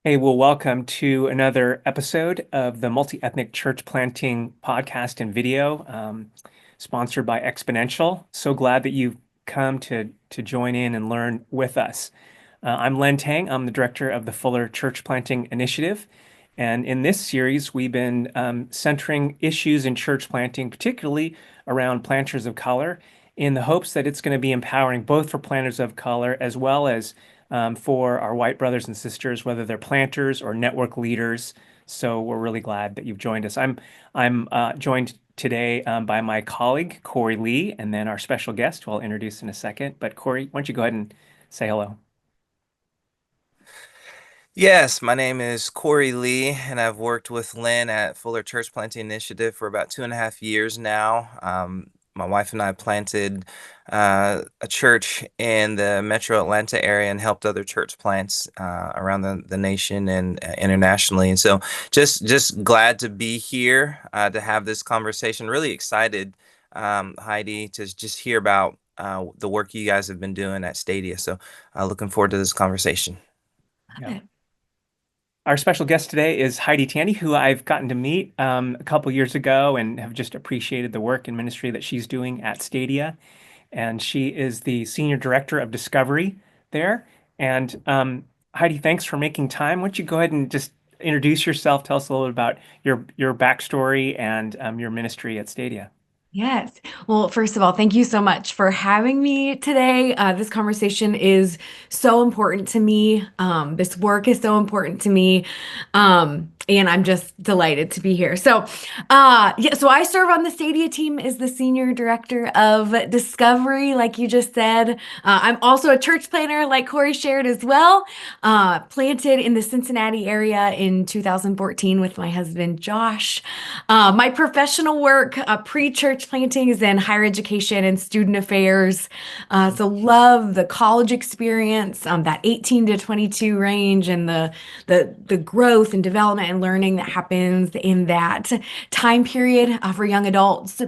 Hey, well, welcome to another episode of the Multi-Ethnic Church Planting podcast and video, sponsored by Exponential. So glad that you've come to join in and learn with us. I'm Len Tang. I'm the director of the Fuller Church Planting Initiative. And in this series, we've been centering issues in church planting, particularly around planters of color, in the hopes that it's going to be empowering both for planters of color as well as for our white brothers and sisters, whether they're planters or network leaders. So we're really glad that you've joined us. I'm joined today by my colleague Corey Lee, and then our special guest, who I'll introduce in a second. But Corey, why don't you go ahead and say hello? Yes, my name is Corey Lee, and I've worked with Lynn at Fuller Church Planting Initiative for about 2.5 years now. My wife and I planted a church in the Metro Atlanta area and helped other church plants around the nation and internationally. And so, just glad to be here to have this conversation. Really excited, Heidi, to just hear about the work you guys have been doing at Stadia. So, looking forward to this conversation. Yeah. Our special guest today is Heidy Tandy, who I've gotten to meet a couple years ago and have just appreciated the work and ministry that she's doing at Stadia. And she is the Senior Director of Discovery there. And Heidi, thanks for making time. Why don't you go ahead and just introduce yourself, tell us a little bit about your backstory and your ministry at Stadia. Yes. Well, first of all, thank you so much for having me today. This conversation is so important to me. This work is so important to me. And I'm just delighted to be here. So I serve on the Stadia team as the Senior Director of Discovery, like you just said. I'm also a church planner, like Corey shared as well. Planted in the Cincinnati area in 2014 with my husband, Josh. My professional work, pre-church planting, is in higher education and student affairs. So love the college experience, that 18 to 22 range, and the growth and development and learning that happens in that time period for young adults.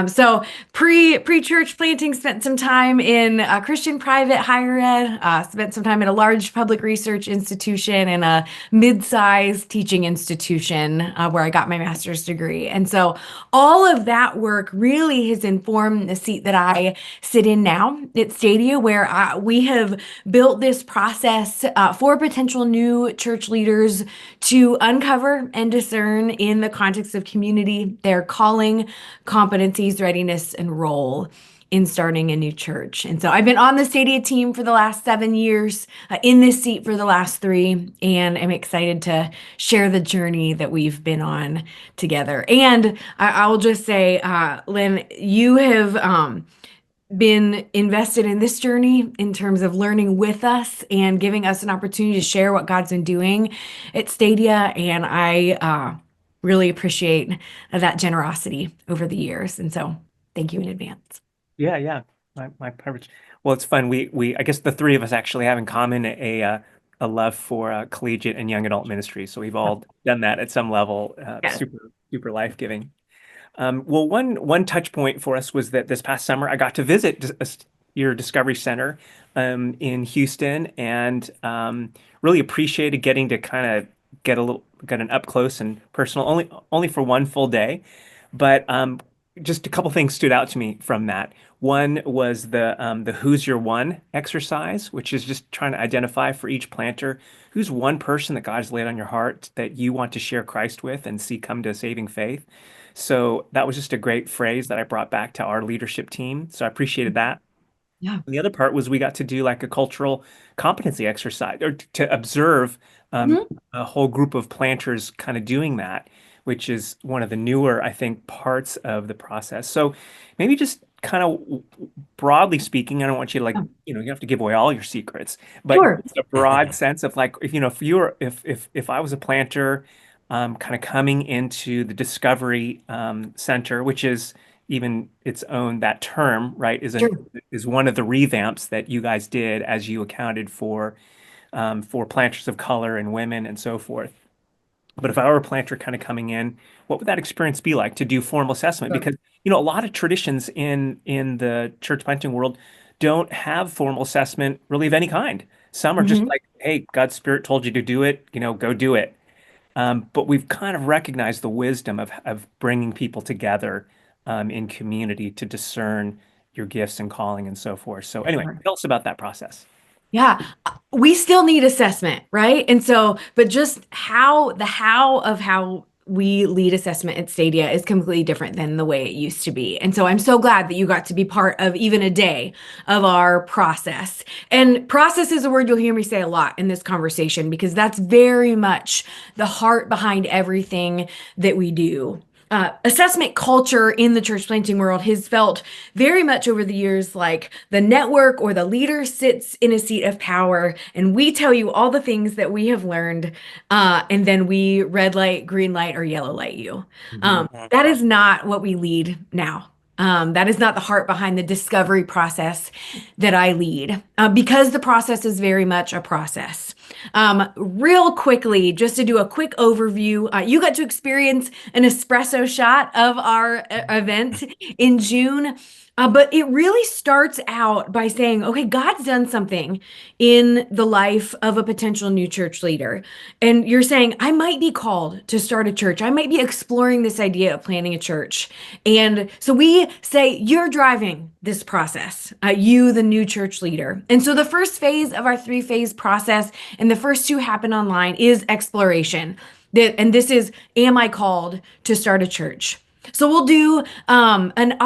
So pre-church planting, spent some time in Christian private higher ed, spent some time at a large public research institution and a mid-sized teaching institution where I got my master's degree. And so all of that work really has informed the seat that I sit in now at Stadia, where we have built this process for potential new church leaders to uncover and discern in the context of community their calling, competencies, readiness, and role in starting a new church. And so I've been on the Stadia team for the last 7 years, in this seat for the last 3, and I'm excited to share the journey that we've been on together. And I will just say, Lynn, you have been invested in this journey in terms of learning with us and giving us an opportunity to share what God's been doing at Stadia. And I really appreciate that generosity over the years. And so thank you in advance. Yeah, yeah, my privilege. Well, it's fun. We I guess the three of us actually have in common a love for collegiate and young adult ministry. So we've all done that at some level. Yes. Super life-giving. Well, one touch point for us was that this past summer I got to visit your Discovery Center in Houston and really appreciated getting to kind of get an up close and personal only for one full day, but just a couple things stood out to me from that. One was the Who's Your One exercise, which is just trying to identify for each planter who's one person that God has laid on your heart that you want to share Christ with and see come to saving faith. So that was just a great phrase that I brought back to our leadership team. So I appreciated that. Yeah. And the other part was we got to do like a cultural competency exercise or to observe um, Mhm. a whole group of planters kind of doing that, which is one of the newer, I think, parts of the process. So maybe just kind of broadly speaking, I don't want you to like, Yeah. you have to give away all your secrets, but Sure. just a broad sense of like, if you were, if I was a planter, kind of coming into the Discovery Center, which is even its own that term, right, Sure. is one of the revamps that you guys did as you accounted for planters of color and women and so forth. But if I were a planter kind of coming in, what would that experience be like to do formal assessment? Sure. Because a lot of traditions in the church planting world don't have formal assessment really of any kind. Some are just Mhm. like hey, God's Spirit told you to do it, go do it. But we've kind of recognized the wisdom of bringing people together in community to discern your gifts and calling and so forth. So anyway, tell us about that process. Yeah, we still need assessment, right? And so, but just how of how we lead assessment at Stadia is completely different than the way it used to be. And so I'm so glad that you got to be part of even a day of our process. And process is a word you'll hear me say a lot in this conversation because that's very much the heart behind everything that we do. Assessment culture in the church planting world has felt very much over the years like the network or the leader sits in a seat of power and we tell you all the things that we have learned, and then we red light, green light, or yellow light you. Mhm. That is not what we lead now. That is not the heart behind the discovery process that I lead, because the process is very much a process. Real quickly, just to do a quick overview, you got to experience an espresso shot of our event in June. But it really starts out by saying, okay, God's done something in the life of a potential new church leader. And you're saying, I might be called to start a church. I might be exploring this idea of planning a church. And so we say, you're driving this process, you, the new church leader. And so the first phase of our three-phase process, and the first two happen online, is exploration. And this is, am I called to start a church? So we'll do you'll have an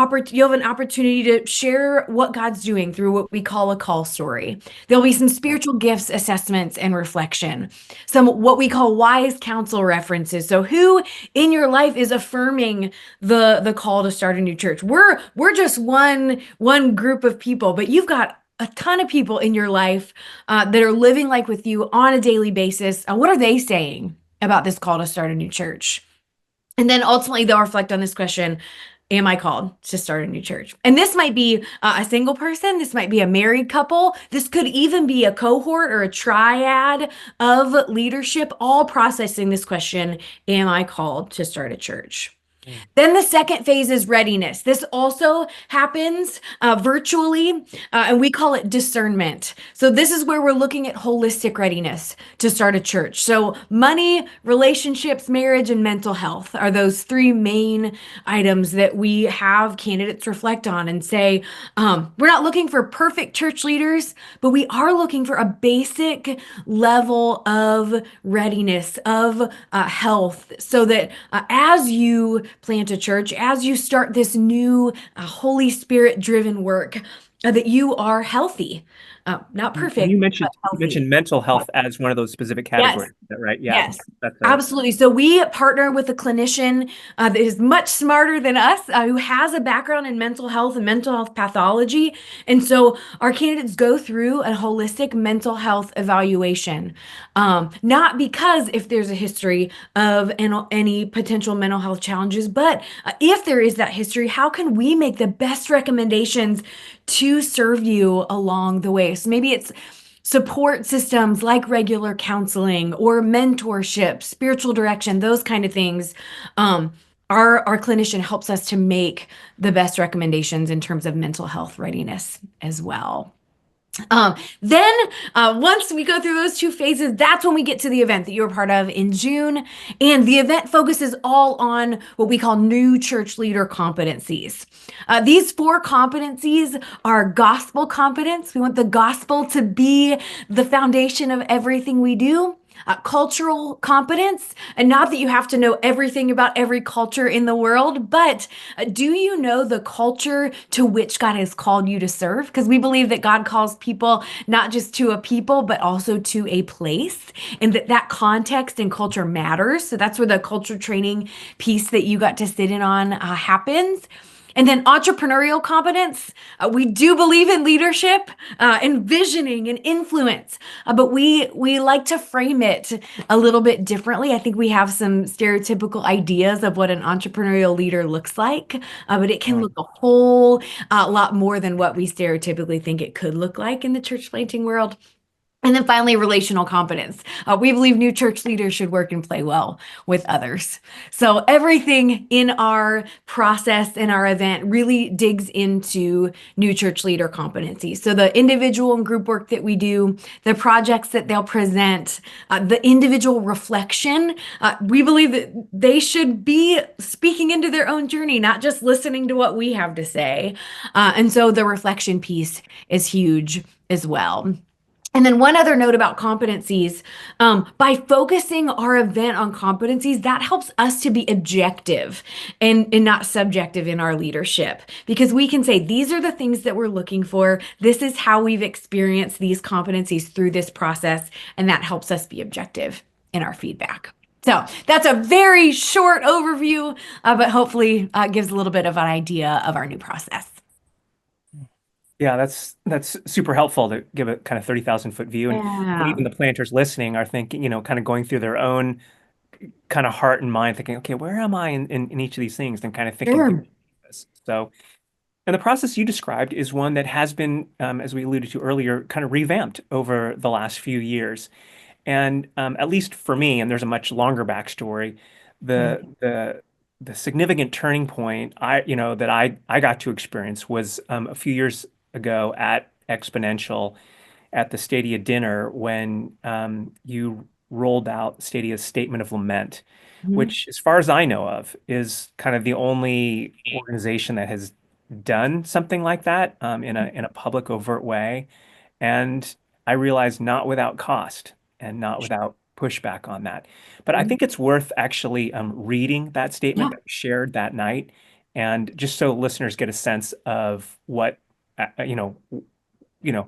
opportunity to share what God's doing through what we call a call story. There'll be some spiritual gifts, assessments, and reflection. Some what we call wise counsel references. So who in your life is affirming the call to start a new church? We're just one group of people, but you've got a ton of people in your life that are living like with you on a daily basis. What are they saying about this call to start a new church? And then ultimately, they'll reflect on this question. Am I called to start a new church? And this might be a single person. This might be a married couple. This could even be a cohort or a triad of leadership, all processing this question. Am I called to start a church? Then the second phase is readiness. This also happens virtually, and we call it discernment. So this is where we're looking at holistic readiness to start a church. So money, relationships, marriage, and mental health are those three main items that we have candidates reflect on and say, we're not looking for perfect church leaders, but we are looking for a basic level of readiness, of health, so that as you plant a church, as you start this new Holy Spirit driven work, that you are healthy, not And perfect, you but healthy. mentioned mental health as one of those specific Yes. categories. Is that right? Yeah, Yes, that's a absolutely. So we partner with a clinician that is much smarter than us, who has a background in mental health and mental health pathology. And so our candidates go through a holistic mental health evaluation, not because if there's a history of any potential mental health challenges, but if there is that history, how can we make the best recommendations to serve you along the way? So maybe it's support systems like regular counseling or mentorship, spiritual direction, those kind of things. Our clinician helps us to make the best recommendations in terms of mental health readiness as well. Then once we go through those two phases, that's when we get to the event that you were part of in June. And the event focuses all on what we call new church leader competencies. These four competencies are gospel competence. We want the gospel to be the foundation of everything we do. Cultural competence, and not that you have to know everything about every culture in the world, but do you know the culture to which God has called you to serve? Because we believe that God calls people not just to a people, but also to a place, and that context and culture matters. So that's where the culture training piece that you got to sit in on happens. And then entrepreneurial competence. We do believe in leadership, and visioning and influence, but we like to frame it a little bit differently. I think we have some stereotypical ideas of what an entrepreneurial leader looks like, but it can look a whole lot more than what we stereotypically think it could look like in the church planting world. And then finally, relational competence. We believe new church leaders should work and play well with others. So everything in our process, in our event, really digs into new church leader competencies. So the individual and group work that we do, the projects that they'll present, the individual reflection. We believe that they should be speaking into their own journey, not just listening to what we have to say. And so the reflection piece is huge as well. And then one other note about competencies, by focusing our event on competencies, that helps us to be objective and not subjective in our leadership, because we can say, these are the things that we're looking for. This is how we've experienced these competencies through this process. And that helps us be objective in our feedback. So that's a very short overview, but hopefully gives a little bit of an idea of our new process. Yeah, that's super helpful to give a kind of 30,000-foot view. And Yeah, even the planters listening are thinking, kind of going through their own kind of heart and mind, thinking, okay, where am I in each of these things? And kind of thinking through sure. this. So, and the process you described is one that has been, as we alluded to earlier, kind of revamped over the last few years. And at least for me, and there's a much longer backstory, Mm, the significant turning point that I got to experience was a few years ago at Exponential at the Stadia dinner when you rolled out Stadia's Statement of Lament, mhm, which, as far as I know of, is kind of the only organization that has done something like that in a public, overt way. And I realized not without cost and not without pushback on that. But I mhm. think it's worth actually reading that statement Yeah, that we shared that night, and just so listeners get a sense of what, uh, uh, you know, you know,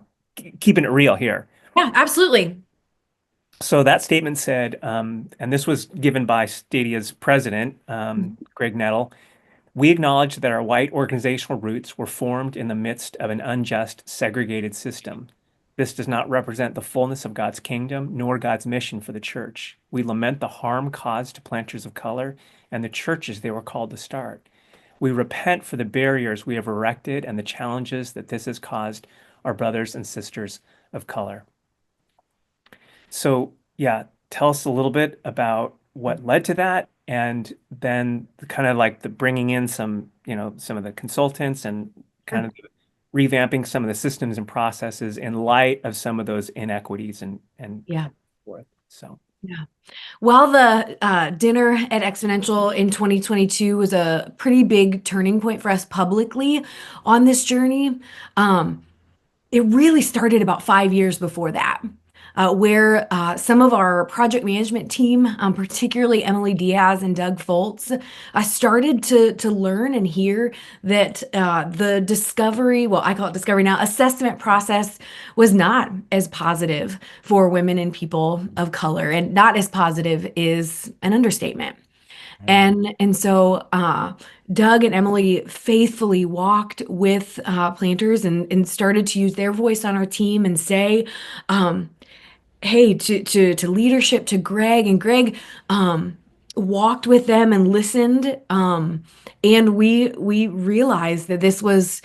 keeping it real here. yeah, absolutely. So that statement said, and this was given by Stadia's president, Greg Nettle. We acknowledge that our white organizational roots were formed in the midst of an unjust, segregated system. This does not represent the fullness of God's kingdom nor God's mission for the church. We lament the harm caused to planters of color and the churches they were called to start. We repent for the barriers we have erected and the challenges that this has caused our brothers and sisters of color. So, yeah, tell us a little bit about what led to that, and then kind of like the bringing in some of the consultants and kind Sure. of revamping some of the systems and processes in light of some of those inequities and Yeah. forth. So, Yeah. Well, the dinner at Exponential in 2022 was a pretty big turning point for us publicly on this journey. Um, It really started about 5 years before that, where some of our project management team, particularly Emily Diaz and Doug Foltz, started to learn and hear that the discovery, well, I call it discovery now, assessment process was not as positive for women and people of color, and not as positive is an understatement. Mm, And so Doug and Emily faithfully walked with planters and started to use their voice on our team and say, um, hey, to leadership, to Greg, and Greg walked with them and listened. And we realized that this was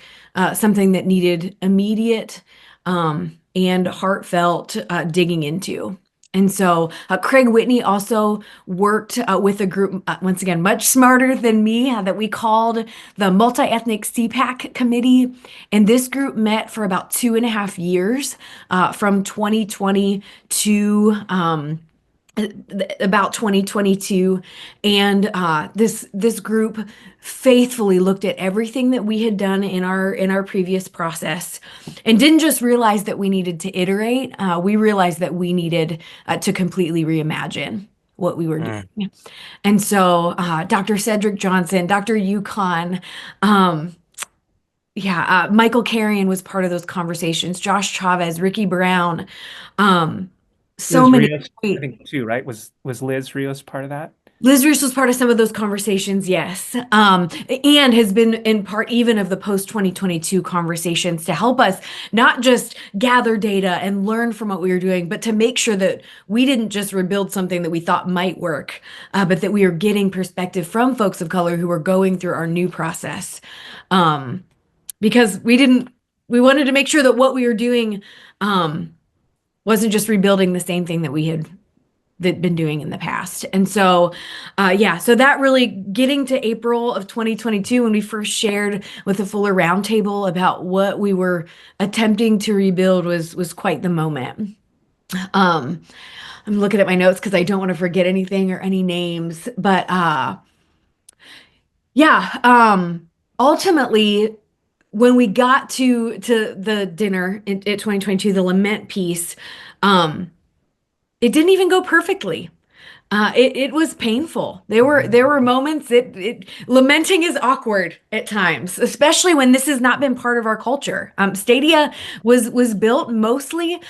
something that needed immediate and heartfelt digging into. And so Craig Whitney also worked with a group, once again, much smarter than me, that we called the Multiethnic CPAC Committee. And this group met for about 2.5 years, from 2020 to about 2022. And this group faithfully looked at everything that we had done in our previous process, and didn't just realize that we needed to iterate. We realized that we needed to completely reimagine what we were mm, doing. And so Dr. Cedric Johnson, Dr. Yukon, um, yeah, Michael Carrion was part of those conversations, Josh Chavez, Ricky Brown, um, so Liz many Rios, I great. think too, right? Was Liz Rios part of that? Liz Roos was part of some of those conversations, yes. And has been in part even of the post 2022 conversations to help us not just gather data and learn from what we were doing, but to make sure that we didn't just rebuild something that we thought might work, but that we are getting perspective from folks of color who are going through our new process. Because we wanted to make sure that what we were doing, um, wasn't just rebuilding the same thing that we had been doing in the past. And so, yeah, so that really getting to April of 2022, when we first shared with the Fuller Roundtable about what we were attempting to rebuild was quite the moment. Um, I'm looking at my notes because I don't want to forget anything or any names, but yeah, ultimately, when we got to the dinner at 2022, the lament piece, um, it didn't even go perfectly. It was painful. There were moments that lamenting is awkward at times, especially when this has not been part of our culture. Stadia was built mostly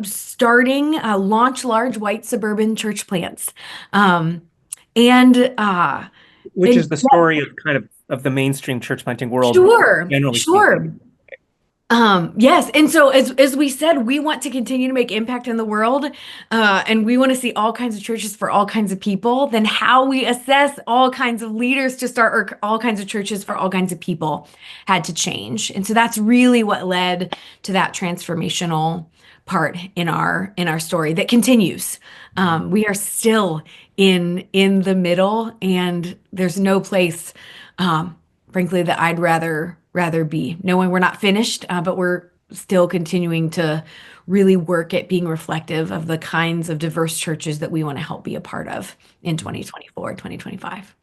starting launch large white suburban church plants, um, and Which and is the story of kind of the mainstream church planting world, sure, generally sure. speaking. Yes. And so as we said, we want to continue to make impact in the world, and we want to see all kinds of churches for all kinds of people. Then how we assess all kinds of leaders to start, or all kinds of churches for all kinds of people, had to change. And so that's really what led to that transformational part in our story that continues. We are still in the middle, and there's no place, frankly, that I'd rather be, knowing we're not finished, but we're still continuing to really work at being reflective of the kinds of diverse churches that we want to help be a part of in 2024, 2025.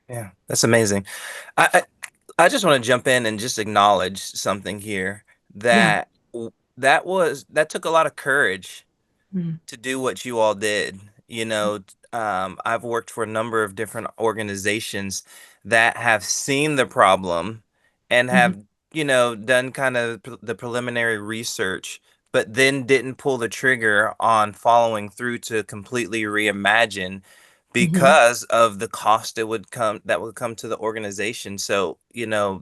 Yeah, that's amazing. I I just want to jump in and just acknowledge something here Yeah. that that took a lot of courage Mm-hmm. to do what you all did. I've worked for a number of different organizations that have seen the problem and Mm-hmm. have, done kind of the preliminary research, but then didn't pull the trigger on following through to completely reimagine Mm-hmm. because of the cost that would come to the organization. So,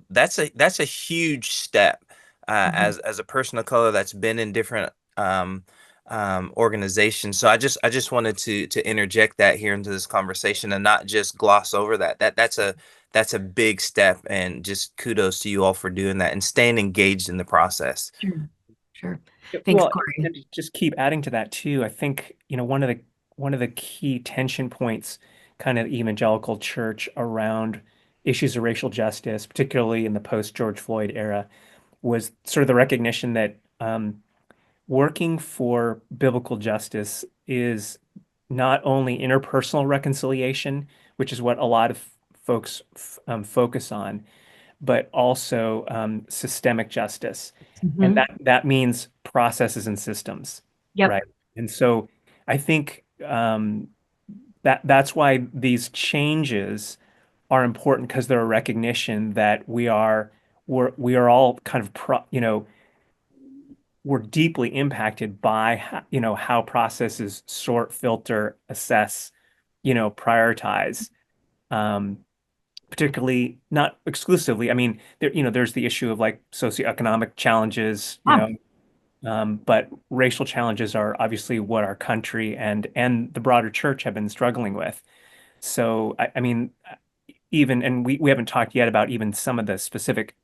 that's a huge step Mm-hmm. as a person of color that's been in different organizations. So I just wanted to interject that here into this conversation and not just gloss over that. That's a big step, and just kudos to you all for doing that and staying engaged in the process. Sure. Sure. Yeah, Thanks, well, Corey. and to just keep adding to that too, I think, one of the key tension points kind of evangelical church around issues of racial justice, particularly in the post George Floyd era, was sort of the recognition that working for biblical justice is not only interpersonal reconciliation, which is what a lot of folks focus on, but also systemic justice. And Mm-hmm. that means processes and systems, Yep. right? And so I think that's why these changes are important, because they're a recognition that we are all kind of we're deeply impacted by how processes sort, filter, assess, prioritize. Um, Particularly, not exclusively. I mean, there's the issue of like socioeconomic challenges, Yeah. but racial challenges are obviously what our country and the broader church have been struggling with. So, I mean, even, and we haven't talked yet about even some of the specific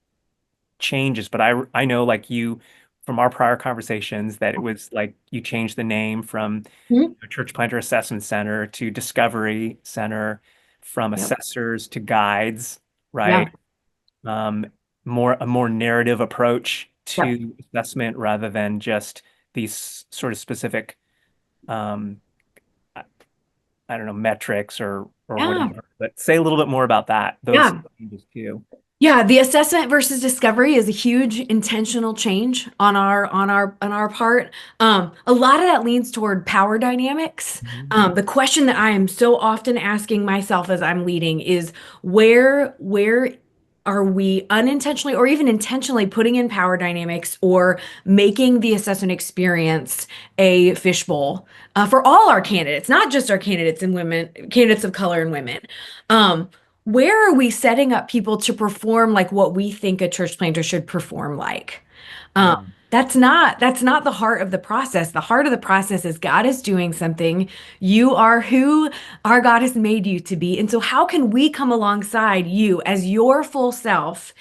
changes, but I know, like you, from our prior conversations, that it was like you changed the name from Mhm. Church Planter Assessment Center to Discovery Center, from Yep. assessors to guides, Yeah. right? Um, a more narrative approach Yep. to assessment rather than just these sort of specific, um, I, I don't know, metrics or Yeah. whatever. But say a little bit more about that, those Yeah. changes too. Yeah, the assessment versus discovery is a huge intentional change on our part. A lot of that leans toward power dynamics. Mhm. The question that I am so often asking myself as I'm leading is where are we unintentionally or even intentionally putting in power dynamics or making the assessment experience a fishbowl for all our candidates, not just our candidates and women, candidates of color and women. Um, where are we setting up people to perform like what we think a church planter should perform like? Yeah. That's not the heart of the process. The heart of the process is God is doing something. You are who our God has made you to be. And so how can we come alongside you as your full self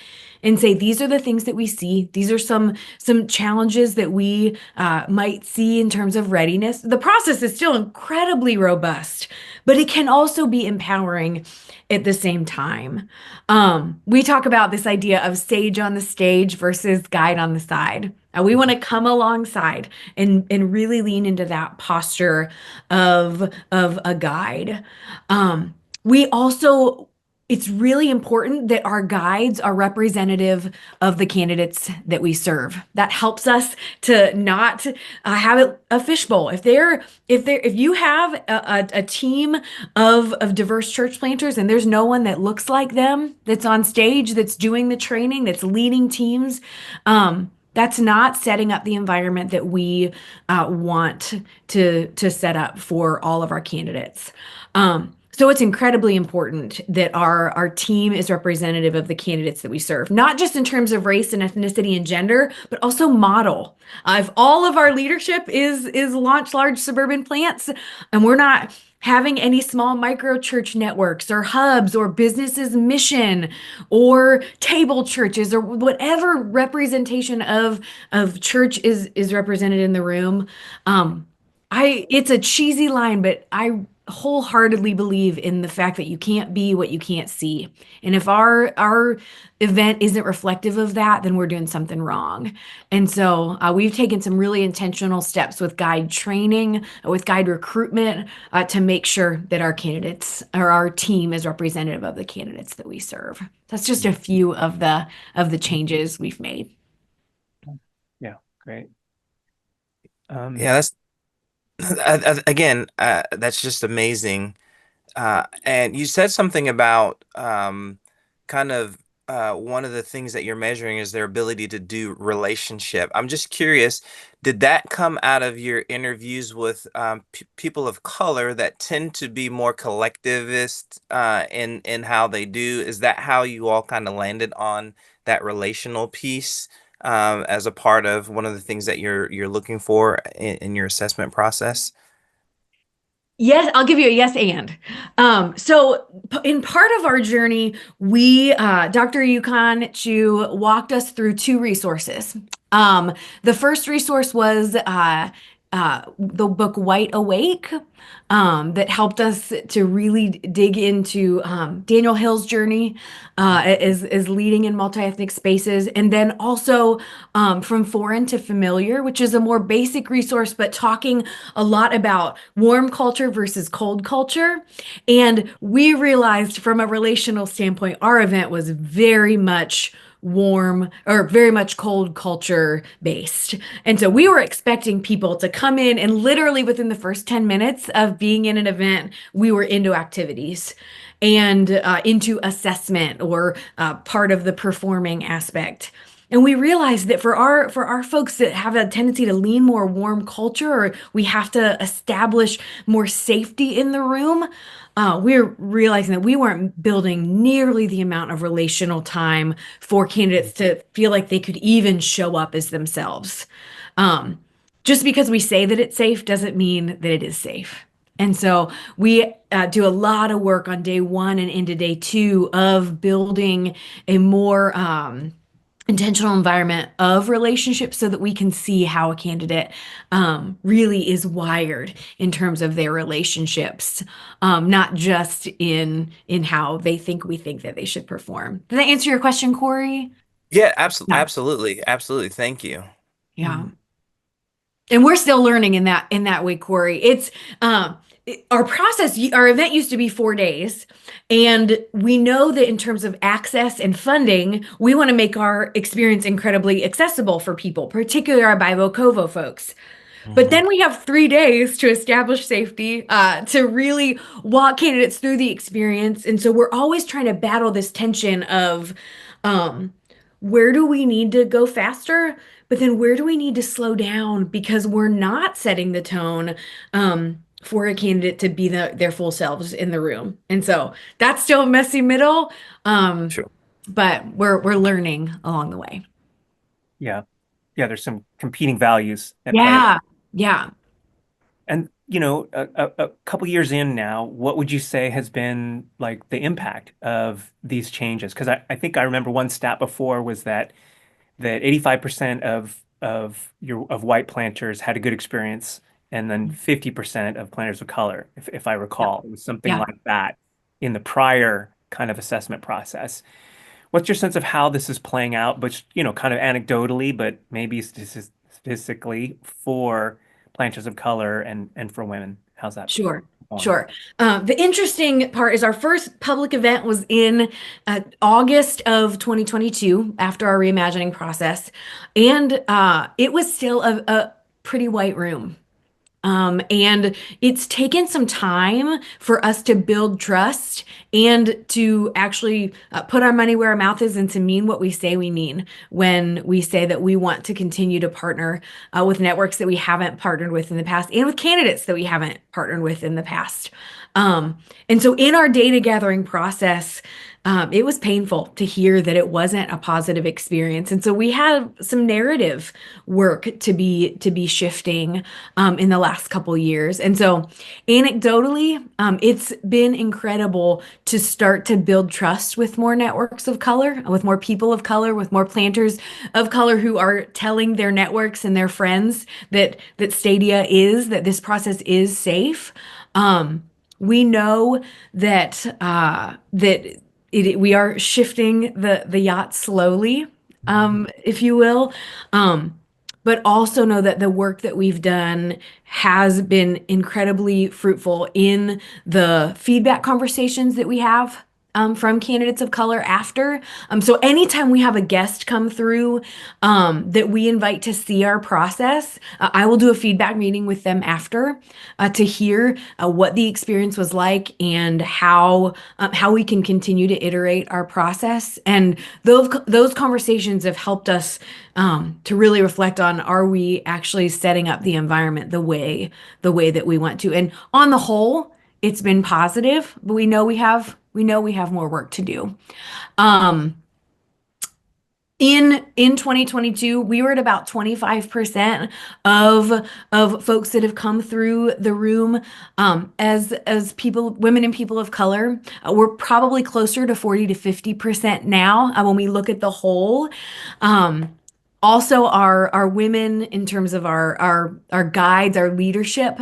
and say, these are the things that we see. These are some challenges that we might see in terms of readiness. The process is still incredibly robust, but it can also be empowering at the same time. We talk about this idea of sage on the stage versus guide on the side. We want to come alongside and really lean into that posture of a guide. We also, it's really important that our guides are representative of the candidates that we serve. That helps us to not have it a fishbowl. If you have a team of diverse church planters and there's no one that looks like them, that's on stage, that's doing the training, that's leading teams, that's not setting up the environment that we want to set up for all of our candidates. So it's incredibly important that our team is representative of the candidates that we serve, not just in terms of race and ethnicity and gender, but also model. If all of our leadership is launch large suburban plants, and we're not having any small micro church networks or hubs or businesses mission or table churches or whatever representation of church is represented in the room. It's a cheesy line, but I wholeheartedly believe in the fact that you can't be what you can't see. And if our event isn't reflective of that, then we're doing something wrong. And so we've taken some really intentional steps with guide training, with guide recruitment, to make sure that our candidates or our team is representative of the candidates that we serve. That's just a few of the changes we've made. Yeah, great. Yeah, that's again, that's just amazing. And you said something about kind of one of the things that you're measuring is their ability to do relationship. I'm just curious, did that come out of your interviews with people of color that tend to be more collectivist in how they do? Is that how you all kind of landed on that relational piece as a part of one of the things that you're looking for in your assessment process? Yes, I'll give you a yes and. In part of our journey, Dr. Yukon Chu walked us through two resources. The first resource was the book White Awake, that helped us to really dig into Daniel Hill's journey as leading in multi-ethnic spaces. And then also From Foreign to Familiar, which is a more basic resource, but talking a lot about warm culture versus cold culture. And we realized from a relational standpoint, our event was very much warm or very much cold culture based. And so we were expecting people to come in and literally within the first 10 minutes of being in an event, we were into activities and into assessment or part of the performing aspect. And we realized that for our folks that have a tendency to lean more warm culture, or we have to establish more safety in the room, we're realizing that we weren't building nearly the amount of relational time for candidates to feel like they could even show up as themselves. Just because we say that it's safe doesn't mean that it is safe. And so we do a lot of work on day one and into day two of building a more intentional environment of relationships so that we can see how a candidate really is wired in terms of their relationships, not just in how they think we think that they should perform. Did that answer your question, Corey? Yeah, Yeah. absolutely. Thank you. Yeah. And we're still learning in that way, Corey. It's our process, our event used to be 4 days, and we know that in terms of access and funding, we want to make our experience incredibly accessible for people, particularly our Bivo Covo folks. But Mhm. then we have 3 days to establish safety, to really walk candidates through the experience. And so we're always trying to battle this tension of where do we need to go faster? But then where do we need to slow down because we're not setting the tone for a candidate to be their full selves in the room. And so that's still a messy middle, Sure. but we're learning along the way. Yeah. Yeah, there's some competing values at play. Yeah, yeah. And a couple years in now, what would you say has been like the impact of these changes? Because I think I remember one stat before was that 85% of white planters had a good experience, and then 50% of planters of color, if I Yeah. recall. It was something Yeah. like that in the prior kind of assessment process. What's your sense of how this is playing out, but kind of anecdotally, but maybe statistically for planters of color and for women? How's that Sure, going? sure. The interesting part is our first public event was in August of 2022 after our reimagining process, and it was still a pretty white room. And it's taken some time for us to build trust and to actually put our money where our mouth is and to mean what we say we mean when we say that we want to continue to partner with networks that we haven't partnered with in the past and with candidates that we haven't partnered with in the past. And so in our data gathering process, it was painful to hear that it wasn't a positive experience. And so we had some narrative work to be shifting in the last couple years. And so anecdotally, it's been incredible to start to build trust with more networks of color, with more people of color, with more planters of color who are telling their networks and their friends that that this process is safe. We know that we are shifting the yacht slowly, if you will. Um, but also know that the work that we've done has been incredibly fruitful in the feedback conversations that we have from candidates of color after. So anytime we have a guest come through that we invite to see our process, I will do a feedback meeting with them after to hear what the experience was like and how we can continue to iterate our process. And those conversations have helped us to really reflect on, are we actually setting up the environment the way that we want to? And on the whole, it's been positive, but we know we have more work to do. Um, in 2022, we were at about 25% of folks that have come through the room as people, women and people of color. We're probably closer to 40 to 50% now when we look at the whole. Also, our women in terms of our guides, our leadership,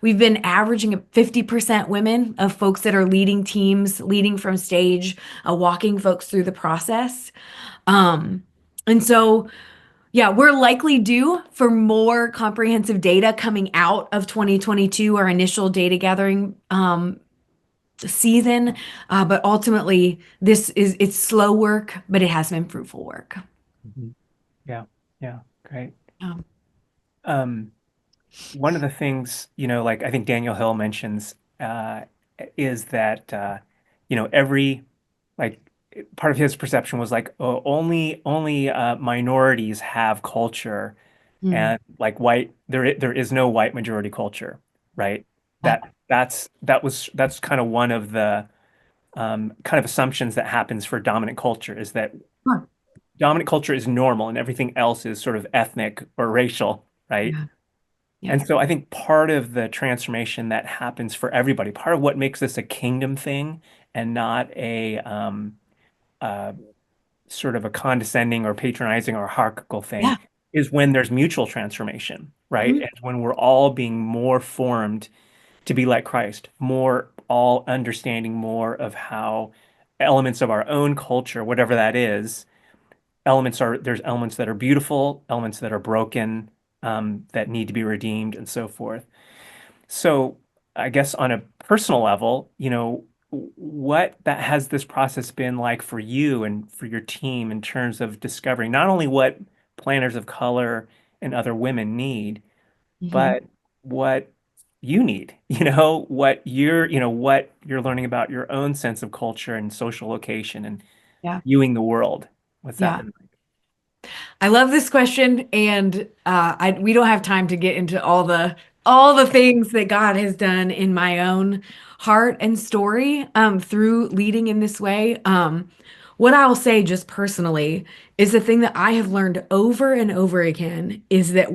we've been averaging at 50% women of folks that are leading teams, leading from stage, walking folks through the process. Um, and so, yeah, we're likely due for more comprehensive data coming out of 2022, our initial data gathering season. But ultimately, it's slow work, but it has been fruitful work. Mhm. Yeah, yeah, great. Um, Um, One of the things, like I think Daniel Hill mentions, is that, every, like, part of his perception was like, oh, only minorities have culture, mm, and like there is no white majority culture, right? yeah, That's kind of one of the kind of assumptions that happens for dominant culture is that sure. dominant culture is normal and everything else is sort of ethnic or racial, right? Yeah, yeah, And so I think part of the transformation that happens for everybody, part of what makes this a kingdom thing and not a uh, sort of a condescending or patronizing or hierarchical thing, yeah. is when there's mutual transformation, right? Mhm. And when we're all being more formed to be like Christ, more all understanding more of how elements of our own culture, whatever that is, there's elements that are beautiful, elements that are broken, that need to be redeemed, and so forth. So I guess on a personal level, what that has this process been like for you and for your team in terms of discovering not only what planners of color and other women need, Mhm. but what you need, what you're learning about your own sense of culture and social location and Yeah, viewing the world. What's that yeah. been I love this question, and we don't have time to get into all the things that God has done in my own heart and story through leading in this way. What I'll say just personally is the thing that I have learned over and over again is that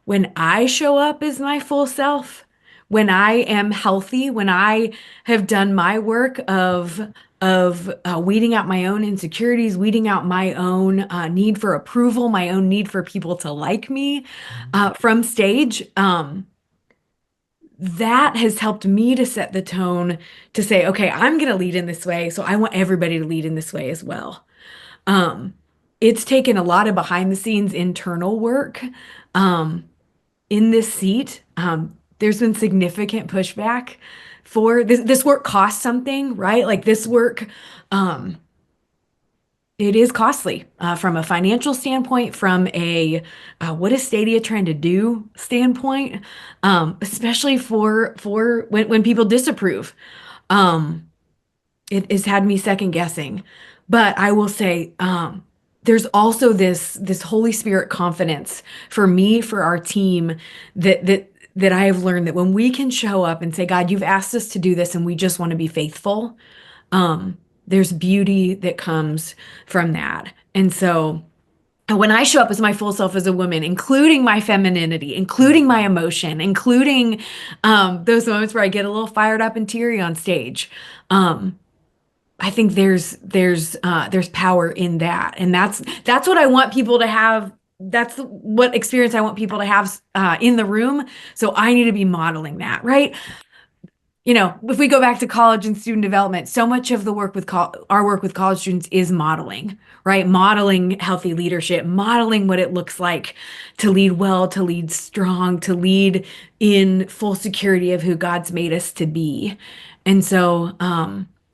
when I show up as my full self, when I am healthy, when I have done my work of weeding out my own insecurities, weeding out my own need for approval, my own need for people to like me from stage, that has helped me to set the tone to say, okay, I'm going to lead in this way, so I want everybody to lead in this way as well. Um, it's taken a lot of behind the scenes internal work um, in this seat. There's been significant pushback for this. This work costs something, right? Like this work, um, it is costly from a financial standpoint, from a what is Stadia trying to do standpoint, especially for when people disapprove. Um, it has had me second guessing. But I will say, there's also this Holy Spirit confidence for me, for our team, that I have learned that when we can show up and say, God, you've asked us to do this, and we just want to be faithful, there's beauty that comes from that. And so when I show up as my full self as a woman, including my femininity, including my emotion, including those moments where I get a little fired up and teary on stage, I think there's power in that, and that's what I want people to have. That's what experience I want people to have in the room. So I need to be modeling that, right? You know, if we go back to college and student development, so much of the work with our work with college students is modeling, right? Modeling healthy leadership, modeling what it looks like to lead well, to lead strong, to lead in full security of who God's made us to be. And so,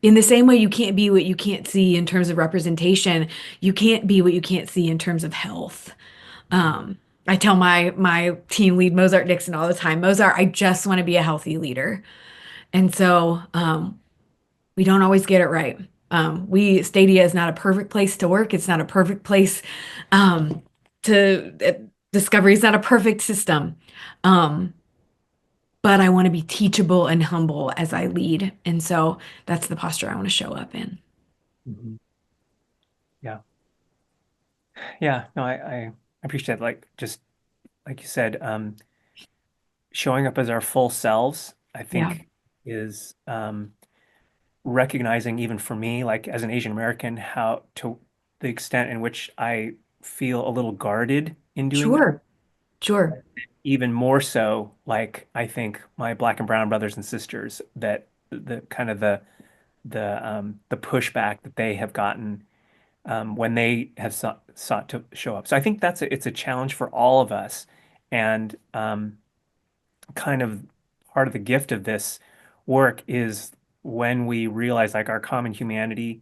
in the same way you can't be what you can't see in terms of representation, you can't be what you can't see in terms of health. I tell my team lead Mozart Dixon all the time, Mozart, I just want to be a healthy leader. And so we don't always get it right. Stadia is not a perfect place to work. It's not a perfect place discovery is not a perfect system. But I want to be teachable and humble as I lead. And so that's the posture I want to show up in. Mhm. Yeah. Yeah. No, I appreciate like just like you said, showing up as our full selves, I Yeah, think is recognizing even for me, like as an Asian American, how to the extent in which I feel a little guarded in doing that. sure, sure. Even more so, like I think my black and brown brothers and sisters that the kind of the pushback that they have gotten when they have sought to show up. So I think it's a challenge for all of us, and kind of part of the gift of this work is when we realize like our common humanity,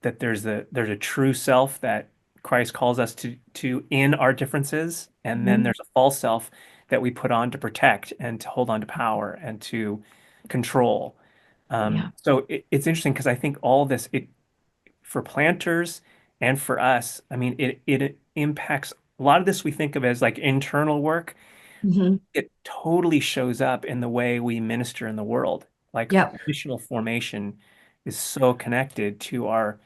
that there's a true self that Christ calls us to in our differences, and then Mhm. there's a false self that we put on to protect and to hold on to power and to control. Yeah. So it's interesting because I think all this it for planters and for us, I mean, it impacts a lot of this we think of as like internal work. Hmm. It totally shows up in the way we minister in the world. Like Yep. missional formation is so connected to our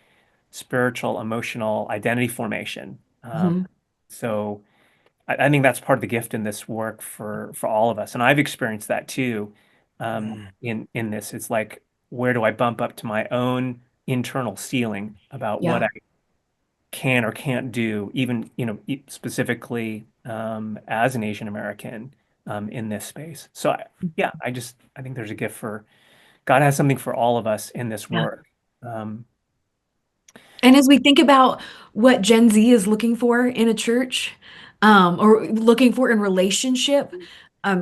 spiritual, emotional identity formation. Hmm. So I think that's part of the gift in this work for all of us, and I've experienced that too. In this, it's like where do I bump up to my own internal ceiling about what Yeah. I can or can't do, even specifically as an Asian American in this space. So yeah, I think there's a gift for God has something for all of us in this Yeah. work. Um, And as we think about what Gen Z is looking for in a church, or looking for in relationship,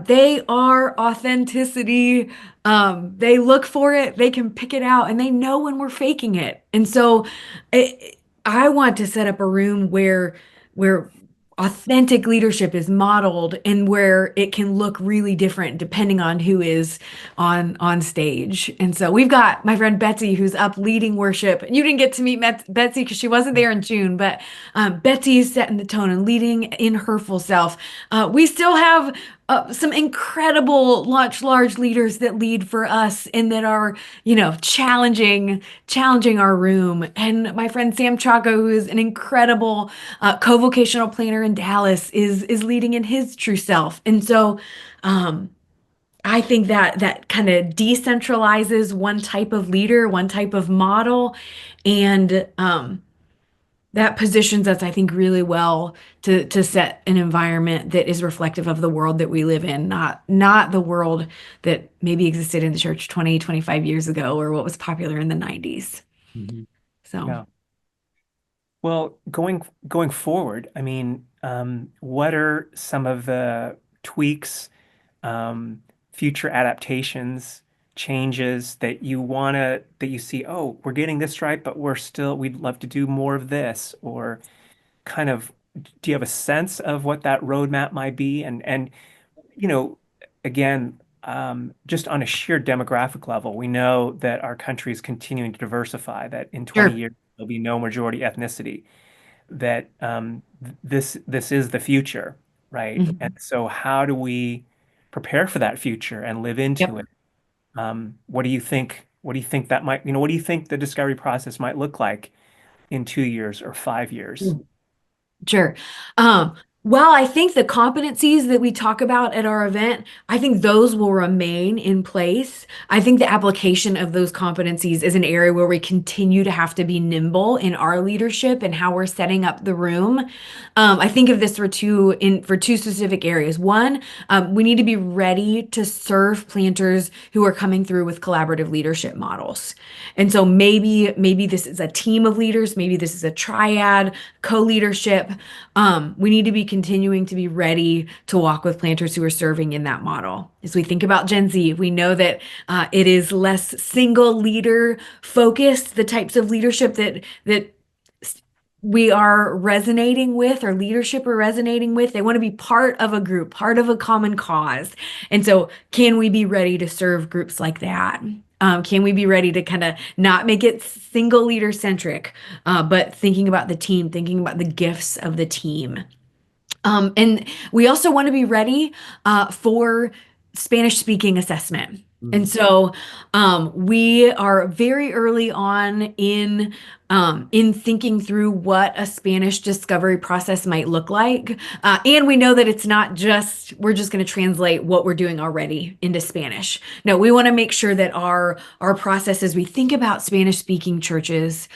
they are authenticity. They look for it, they can pick it out, and they know when we're faking it. And so I, I want to set up a room where authentic leadership is modeled and where it can look really different depending on who is on stage. And so we've got my friend Betsy who's up leading worship. You didn't get to meet Betsy because she wasn't there in June, but Betsy is setting the tone and leading in her full self. We still have some incredible large leaders that lead for us and that are, challenging our room. And my friend Sam Chaco, who is an incredible co-vocational planner in Dallas, is leading in his true self. And so, um, I think that kind of decentralizes one type of leader, one type of model, and that positions us, I think, really well to set an environment that is reflective of the world that we live in, not the world that maybe existed in the church 20, 25 years ago, or what was popular in the 90s. Mhm. So, Yeah. Well, going forward, I mean, what are some of the tweaks, future adaptations, changes that that you see, oh, we're getting this right, but we'd love to do more of this, or kind of, do you have a sense of what that roadmap might be? And you know, again, just on a sheer demographic level, we know that our country is continuing to diversify, that in 20 sure. years there'll be no majority ethnicity, that this is the future, right? And Mhm. so how do we prepare for that future and live into Yep. it? What do you think? What do you think that might, what do you think the discovery process might look like in 2 years or 5 years? Sure. Well, I think the competencies that we talk about at our event, I think those will remain in place. I think the application of those competencies is an area where we continue to have to be nimble in our leadership and how we're setting up the room. I think of this for two specific areas. One, we need to be ready to serve planters who are coming through with collaborative leadership models. And so maybe this is a team of leaders, maybe this is a triad, co-leadership. We need to be continuing to be ready to walk with planters who are serving in that model. As we think about Gen Z, we know that it is less single leader focused, the types of leadership that we are resonating with, or leadership are resonating with. They want to be part of a group, part of a common cause. And so, can we be ready to serve groups like that? Can we be ready to kind of not make it single leader centric, but thinking about the team, thinking about the gifts of the team? And we also want to be ready for Spanish speaking assessment. And Mm. so we are very early on in thinking through what a Spanish discovery process might look like. And we know that it's not just, we're just going to translate what we're doing already into Spanish. No, we want to make sure that our process as we think about Spanish speaking churches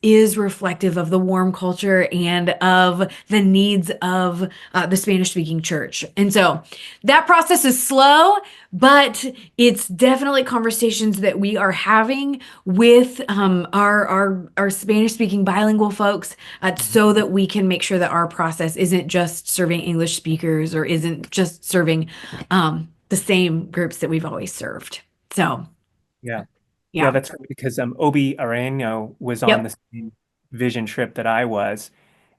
is reflective of the warm culture and of the needs of the Spanish speaking church. And so that process is slow, but it's definitely conversations that we are having with our Spanish speaking bilingual folks, so that we can make sure that our process isn't just serving English speakers or isn't just serving the same groups that we've always served. So, Yeah. Yeah, yeah. that's right, because Obi Areno was on Yep. the same vision trip that I was,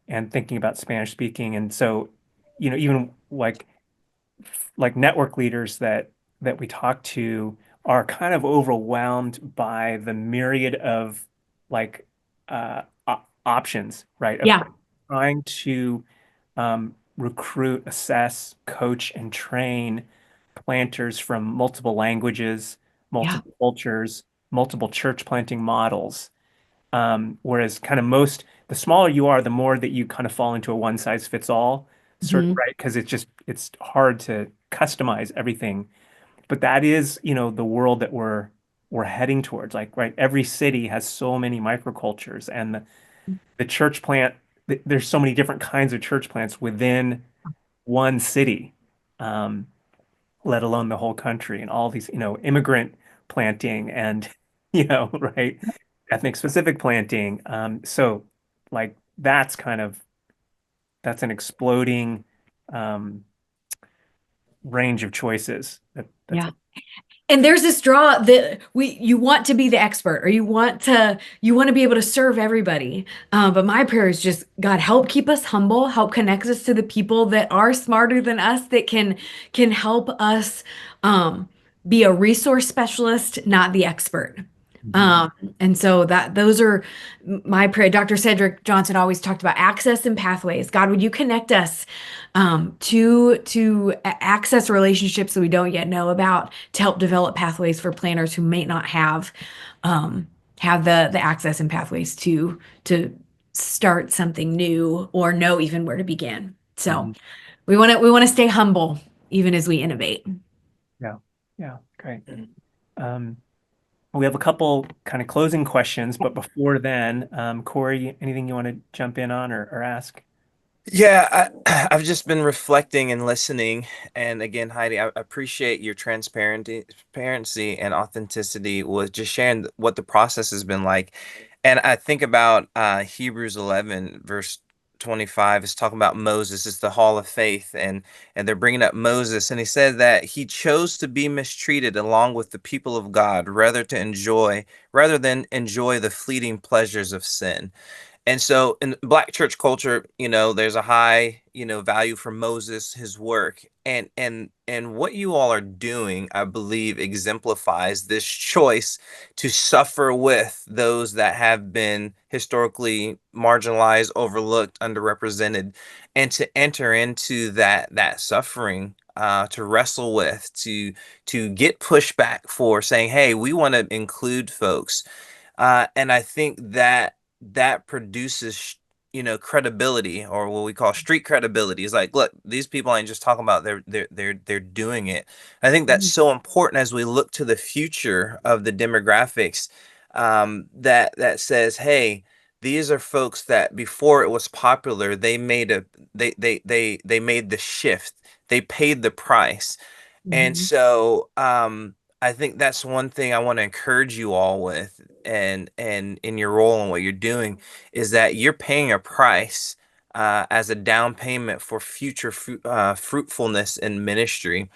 and thinking about Spanish speaking. And so, even like network leaders that we talk to are kind of overwhelmed by the myriad of like options, right? Of Yeah. trying to recruit, assess, coach, and train planters from multiple languages, Yeah. multiple cultures, multiple church planting models. Whereas the smaller you are, the more that you kind of fall into a one size fits all sort, Mhm. right? Because it's hard to customize everything. But that is, the world that we're heading towards. Like, right, every city has so many microcultures, and the church plant, there's so many different kinds of church plants within one city. Um, let alone the whole country, and all these, immigrant planting and, right, ethnic specific planting. So like that's an exploding um, range of choices. That's Yeah. And there's this draw that you want to be the expert, or you want to be able to serve everybody. But my prayer is just, God, help keep us humble, help connect us to the people that are smarter than us, that can help us um, be a resource specialist, not the expert. Mhm. And so that those are my prayer. Dr. Cedric Johnson always talked about access and pathways. God, would you connect us to access relationships that we don't yet know about to help develop pathways for planners who may not um, have the access and pathways to start something new or know even where to begin. So Mhm. we want to stay humble even as we innovate. Yeah. Yeah. Great. Um, we have a couple kind of closing questions, but before then, Corey, anything you want to jump in on or ask? Yeah, I've just been reflecting and listening. And again, Heidi, I appreciate your transparency and authenticity with just sharing what the process has been like. And I think about Hebrews 11, verse 25 is talking about Moses. It's the hall of faith. And they're bringing up Moses. And he said that he chose to be mistreated along with the people of God rather than enjoy the fleeting pleasures of sin. And so in Black church culture, there's a high, value for Moses, his work. And what you all are doing, I believe, exemplifies this choice to suffer with those that have been historically marginalized, overlooked, underrepresented, and to enter into that suffering, to wrestle with, to get pushback for saying, hey, we want to include folks. And I think that produces, credibility, or what we call street credibility. Is like, look, these people ain't just talking about, they're doing it. I think that's so important as we look to the future of the demographics, that says, hey, these are folks that before it was popular, they made the shift, they paid the price. And Mhm. so I think that's one thing I want to encourage you all with, and in your role and what you're doing, is that you're paying a price, as a down payment for future fruitfulness in ministry.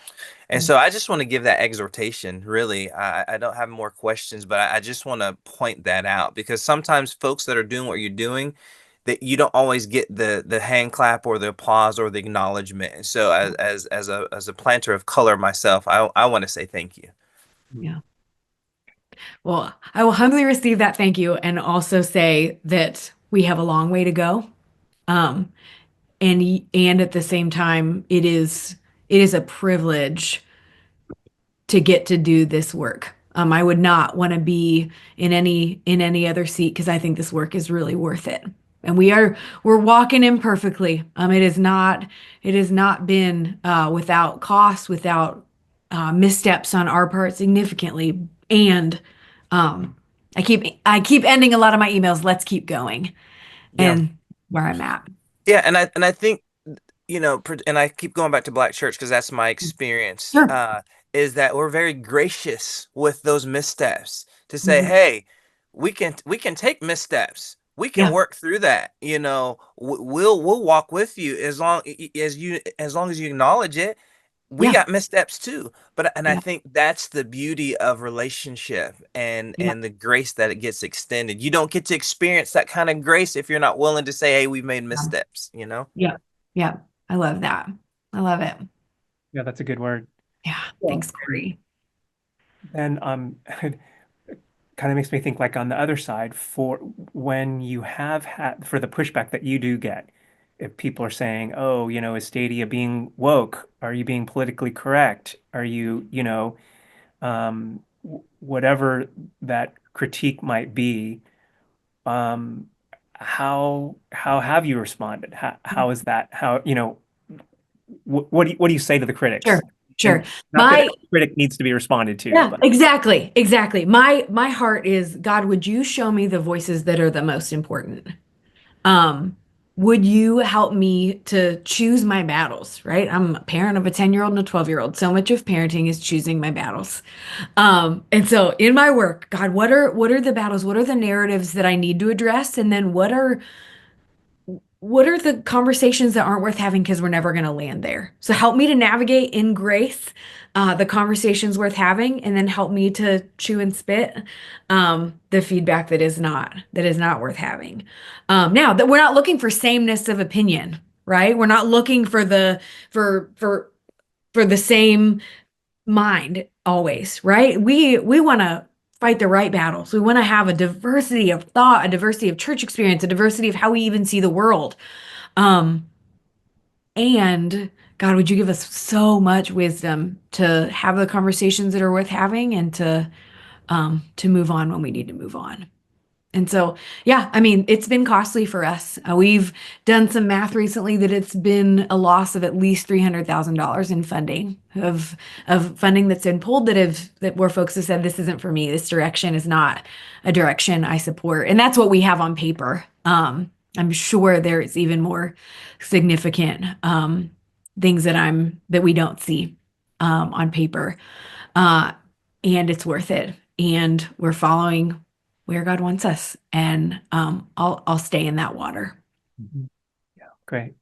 And so I just want to give that exhortation, really. I don't have more questions, but I just want to point that out, because sometimes folks that are doing what you're doing, that you don't always get the hand clap or the applause or the acknowledgement. And so as a planter of color myself, I want to say thank you. Yeah. Well, I will humbly receive that thank you and also say that we have a long way to go. Um, and at the same time, it is a privilege to get to do this work. I would not want to be in any other seat because I think this work is really worth it. And we're walking imperfectly. It has not been without cost, without missteps on our part significantly. And um, I keep ending a lot of my emails. Let's keep going, Yeah. and where I'm at. Yeah, and I think, and I keep going back to Black church because that's my experience, Sure. is that we're very gracious with those missteps, to say, Mhm. hey, we can take missteps. We can Yeah. work through that. We'll walk with you as long as you acknowledge it. We Yeah. got missteps too, and I Yeah. think that's the beauty of relationship, and Yeah. and the grace that it gets extended. You don't get to experience that kind of grace if you're not willing to say, hey, we've made Yeah. missteps. Yeah. Yeah. I love that. I love it. Yeah, that's a good word. Yeah. Well, Thanks, Corey. then it kind of makes me think like on the other side for when you have had for the pushback that you do get, if people are saying, oh, is Stadia being woke? Are you being politically correct? Are you, whatever that critique might be, um, how have you responded? How is that? What do you say to the Sure. critics? And Sure. not that My every critic needs to be responded to, Yeah, but exactly. Exactly. My heart is, God, would you show me the voices that are the most important? Um, would you help me to choose my battles, right? I'm a parent of a 10-year-old and a 12-year-old. So much of parenting is choosing my battles. And so in my work, God, what are the battles? What are the narratives that I need to address? And then what are the conversations that aren't worth having because we're never going to land there? So help me to navigate in grace, the conversations worth having, and then help me to chew and spit the feedback that is not worth having. Now that we're not looking for sameness of opinion, right? We're not looking for the same mind always, right? We want to fight the right battles. We want to have a diversity of thought, a diversity of church experience, a diversity of how we even see the world. Um, and God, would you give us so much wisdom to have the conversations that are worth having and to move on when we need to move on. And so, yeah, I mean, it's been costly for us. We've done some math recently that it's been a loss of at least $300,000 in funding of funding that's been pulled that where folks have said this isn't for me. This direction is not a direction I support, and that's what we have on paper. I'm sure there's even more significant things that we don't see on paper, uh, and it's worth it. And we're following where God wants us, and I'll stay in that water. Mhm. Yeah, great.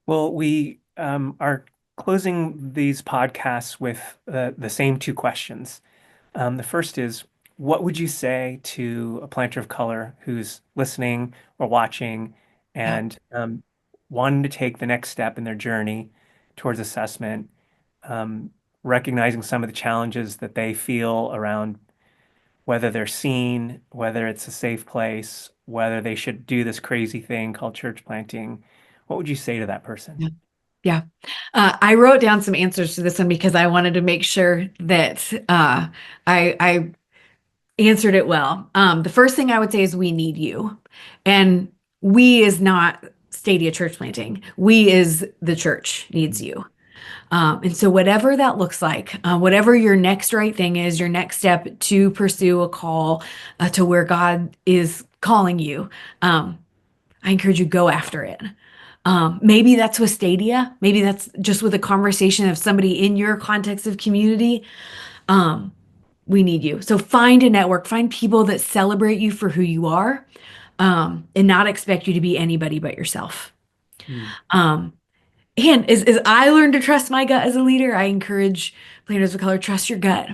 Well, we are closing these podcasts with the same two questions. The first is, what would you say to a planter of color who's listening or watching Yeah. and wanting to take the next step in their journey towards assessment, um, recognizing some of the challenges that they feel around whether they're seen, whether it's a safe place, whether they should do this crazy thing called church planting? What would you say to that person? Yeah. Yeah. I wrote down some answers to this one because I wanted to make sure that I answered it well. The first thing I would say is we need you. And we is not Stadia church planting. We is the church needs you. And so, whatever that looks like, whatever your next right thing is, your next step to pursue a call to where God is calling you, I encourage you go after it. Maybe that's with Stadia. Maybe that's just with a conversation of somebody in your context of community. Um, we need you. So find a network, find people that celebrate you for who you are, and not expect you to be anybody but yourself. Mm. Um, And as I learned to trust my gut as a leader, I encourage planners of color, trust your gut.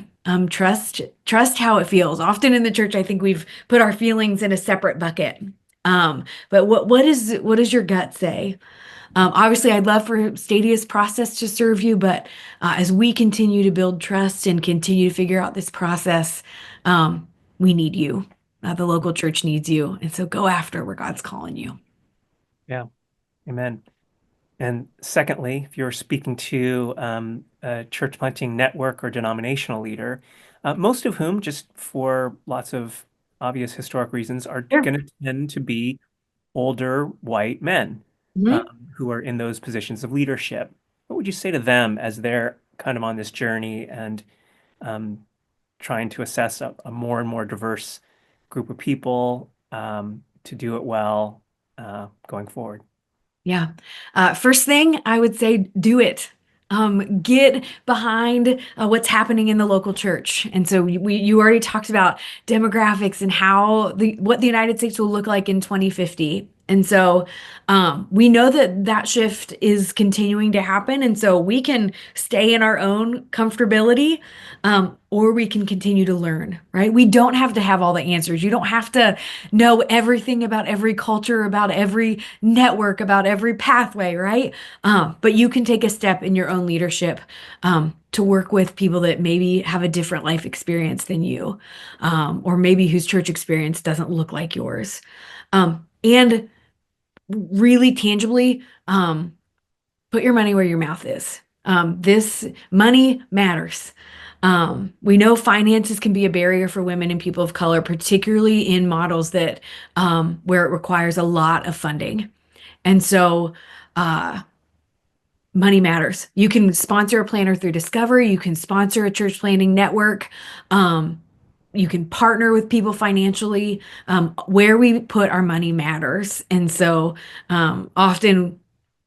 Trust how it feels. Often in the church, I think we've put our feelings in a separate bucket. But what does your gut say? Obviously, I'd love for Stadia's process to serve you, but as we continue to build trust and continue to figure out this process, um, we need you. The local church needs you, and so go after where God's calling you. Yeah, amen. And secondly, if you're speaking to a church planting network or denominational leader, most of whom, just for lots of obvious historic reasons, are Sure. going to tend to be older white men Mhm. who are in those positions of leadership. What would you say to them as they're kind of on this journey and um, trying to assess a more and more diverse group of people to do it well going forward? Yeah. First thing I would say, do it. Get behind what's happening in the local church. And so you already talked about demographics and how what the United States will look like in 2050. And so we know that that shift is continuing to happen. And so we can stay in our own comfortability, or we can continue to learn, right? We don't have to have all the answers. You don't have to know everything about every culture, about every network, about every pathway, right? But you can take a step in your own leadership to work with people that maybe have a different life experience than you, or maybe whose church experience doesn't look like yours. And really tangibly, put your money where your mouth is. This money matters. We know finances can be a barrier for women and people of color, particularly in models that where it requires a lot of funding. And so, money matters. You can sponsor a planner through Discovery. You can sponsor a church planning network. Um, you can partner with people financially. Where we put our money matters. And so, often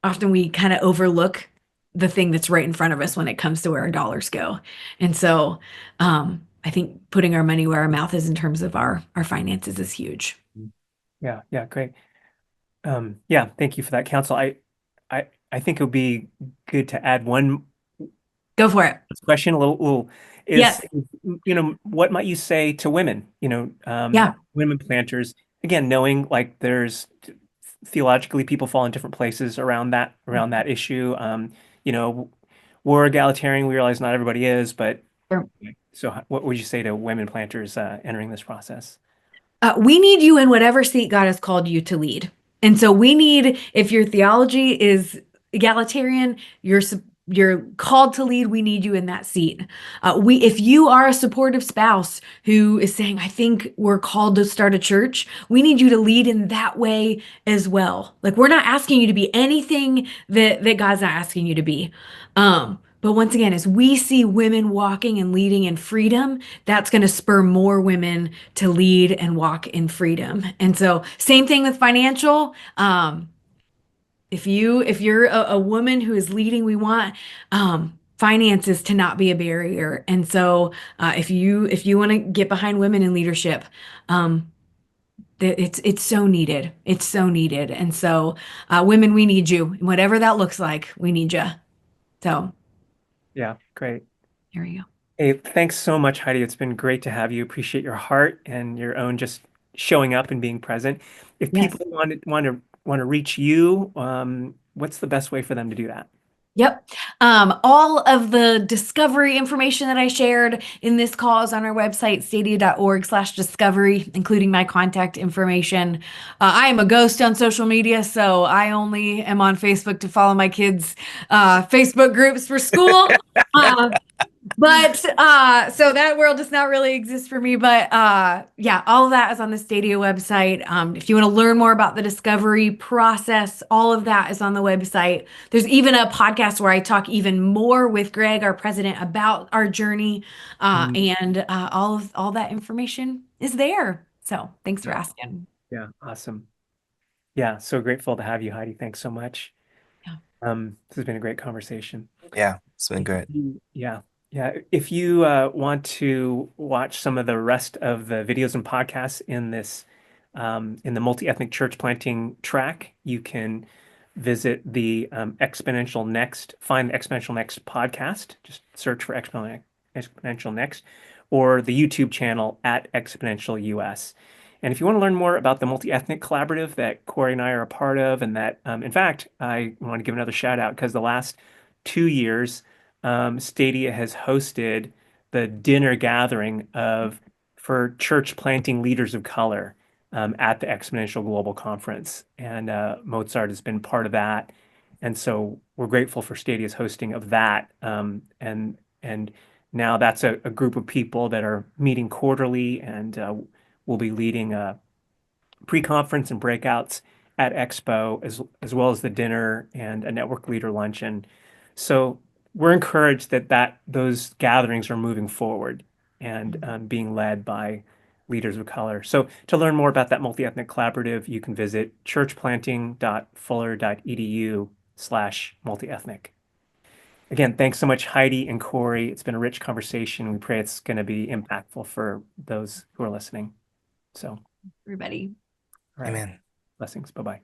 we kind of overlook the thing that's right in front of us when it comes to where our dollars go. And so, I think putting our money where our mouth is in terms of our finances is huge. Yeah, yeah, great. Yeah, thank you for that counsel. I think it would be good to add one Go for it. question, is, Yes. what might you say to women, Yeah. women planters, again, knowing like there's theologically people fall in different places around that issue. You know, we're egalitarian, we realize not everybody is, but Sure. So what would you say to women planters entering this process? We need you in whatever seat God has called you to lead. And so we need, if your theology is egalitarian, you're called to lead, we need you in that seat. If you are a supportive spouse who is saying, I think we're called to start a church, we need you to lead in that way as well. Like we're not asking you to be anything that God's not asking you to be. But once again, as we see women walking and leading in freedom, that's going to spur more women to lead and walk in freedom. And so, same thing with financial. If you're a woman who is leading, we want finances to not be a barrier. And so, if you want to get behind women in leadership, um, it's so needed. It's so needed. And so, women, we need you. Whatever that looks like, we need you. So, Yeah, great. here we go. Hey, thanks so much, Heidi. It's been great to have you. Appreciate your heart and your own just showing up and being present. If Yes. people want to reach you, what's the best way for them to do that? Yep. All of the discovery information that I shared in this call is on our website, stadia.org/discovery, including my contact information. I am a ghost on social media, so I only am on Facebook to follow my kids' Facebook groups for school. Uh, but so that world does not really exist for me. But yeah, all of that is on the Stadia website. If you want to learn more about the discovery process, all of that is on the website. There's even a podcast where I talk even more with Greg, our president, about our journey. Mm, And all that information is there. So thanks for yeah, asking. yeah, awesome. Yeah, so grateful to have you, Heidi. Thanks so much. Yeah. This has been a great conversation. Yeah, it's been If great. yeah, yeah. If you want to watch some of the rest of the videos and podcasts in the multi-ethnic church planting track, you can visit the Exponential Next, find the Exponential Next podcast. Just search for Exponential Next, or the YouTube channel at Exponential US. And if you want to learn more about the multi-ethnic collaborative that Corey and I are a part of, and that, in fact, I want to give another shout out because the last 2 years, Stadia has hosted the dinner gathering of for church planting leaders of color at the Exponential Global Conference, and Mozart has been part of that, and so we're grateful for Stadia's hosting of that, and now that's a group of people that are meeting quarterly, and we'll be leading pre-conference and breakouts at Expo, as well as the dinner and a network leader luncheon. So we're encouraged that those gatherings are moving forward and being led by leaders of color. So to learn more about that multi-ethnic collaborative, you can visit churchplanting.fuller.edu/multiethnic. Again, thanks so much, Heidi and Corey. It's been a rich conversation. We pray it's going to be impactful for those who are listening. So, Everybody. all right. Amen. Blessings. Bye-bye.